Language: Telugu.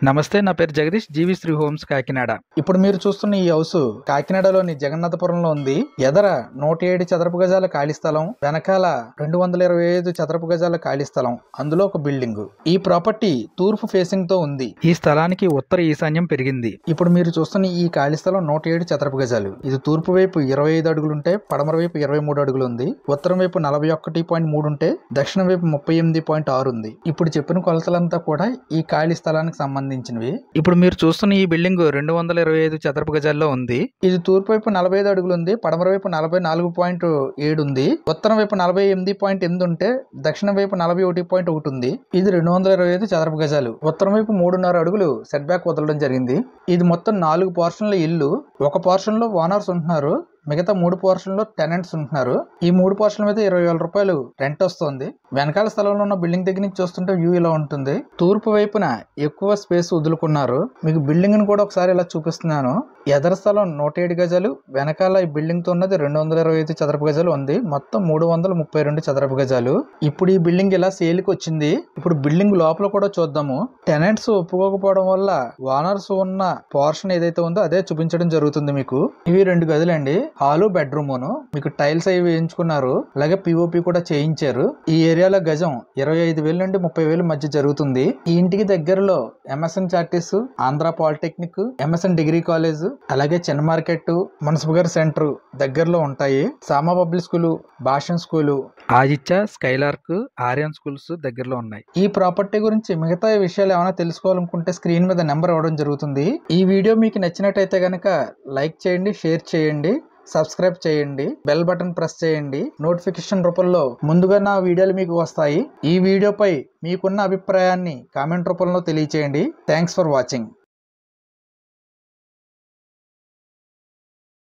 నమస్తే, నా పేరు జగదీష్, జీవి శ్రీ హోమ్స్ కాకినాడ. ఇప్పుడు మీరు చూస్తున్న ఈ హౌస్ కాకినాడలోని జగన్నాథపురంలో ఉంది. ఎదర 107 చదరపు గజాల ఖాళీ స్థలం, వెనకాల 225 చదరపు గజాల ఖాళీ స్థలం, అందులో ఒక బిల్డింగ్. ఈ ప్రాపర్టీ తూర్పు ఫేసింగ్ తో ఉంది. ఈ స్థలానికి ఉత్తర ఈశాన్యం పెరిగింది. ఇప్పుడు మీరు చూస్తున్న ఈ ఖాళీ స్థలం 107 చదరపు గజాలు. ఇది తూర్పు వైపు 25 అడుగులు ఉంటే, పడమర వైపు 23 అడుగులు ఉంది. ఉత్తరం వైపు 41.3 ఉంటే, దక్షిణం వైపు 38.6 ఉంది. ఇప్పుడు చెప్పిన కొలతలంతా కూడా ఈ ఖాళీ స్థలానికి సంబంధించినవి. ఇప్పుడు మీరు చూస్తున్న ఈ బిల్డింగ్ 225 చదరపు గజాల్లో ఉంది. ఇది తూర్పు వైపు 45 అడుగులు ఉంది, పడమర వైపు 44.7 ఉంది, ఉత్తరం వైపు 48.8 ఉంటే, దక్షిణం వైపు 41.1 ఉంది. ఇది 225 చదరపు గజాలు. ఉత్తరం వైపు 3.5 అడుగులు సెట్ బ్యాక్ వదలడం జరిగింది. ఇది మొత్తం 4 పోర్షన్ల ఇల్లు. ఒక పోర్షన్ లో ఓనర్స్ ఉంటున్నారు, మిగతా 3 పోర్షన్లో టెనెంట్స్ ఉంటున్నారు. ఈ 3 పోర్షన్ల మీద 20,000 రూపాయలు రెంట్ వస్తుంది. వెనకాల స్థలంలో ఉన్న బిల్డింగ్ దగ్గర నుంచి చూస్తుంటే వ్యూ ఇలా ఉంటుంది. తూర్పు వైపున ఎక్కువ స్పేస్ వదులుకున్నారు. మీకు బిల్డింగ్ ను కూడా ఒకసారి ఇలా చూపిస్తున్నాను. ఎదర స్థలం 107 గజాలు, వెనకాల ఈ బిల్డింగ్ తో ఉన్నది 225 చదరపు గజాలు ఉంది. మొత్తం 332 చదరపు గజాలు. ఇప్పుడు ఈ బిల్డింగ్ ఇలా సేల్కి వచ్చింది. ఇప్పుడు బిల్డింగ్ లోపల కూడా చూద్దాము. టెనెంట్స్ ఒప్పుకోకపోవడం వల్ల ఓనర్స్ ఉన్న పోర్షన్ ఏదైతే ఉందో అదే చూపించడం జరుగుతుంది. మీకు ఇవి 2 గదులండి, హాలు బెడ్రూమ్. మీకు టైల్స్ అవి వేయించుకున్నారు, అలాగే పిఓపి కూడా చేయించారు. ఈ ఏరియాలో గజం 25,000 నుండి 30,000 మధ్య జరుగుతుంది. ఈ ఇంటికి దగ్గరలో ఎంఎస్ఎన్ చార్టీస్, Andhra polytechnic, MSN degree college, అలాగే చిన్న మార్కెట్, మున్సిపల్ సెంటర్ దగ్గరలో ఉంటాయి. సామా పబ్లిక్ స్కూల్, భాషన్ school, Aditya, Skylark, Aryan schools దగ్గరలో ఉన్నాయి. ఈ ప్రాపర్టీ గురించి మిగతా విషయాలు ఏమైనా తెలుసుకోవాలనుకుంటే స్క్రీన్ మీద నెంబర్ ఇవ్వడం జరుగుతుంది. ఈ వీడియో మీకు నచ్చినట్టయితే గనక లైక్ చేయండి, షేర్ చేయండి, సబ్స్క్రైబ్ చేయండి, బెల్ బటన్ ప్రెస్ చేయండి. నోటిఫికేషన్ రూపంలో ముందుగా నా వీడియోలు మీకు వస్తాయి. ఈ వీడియోపై మీకున్న అభిప్రాయాన్ని కామెంట్ రూపంలో తెలియచేయండి. Thanks for watching.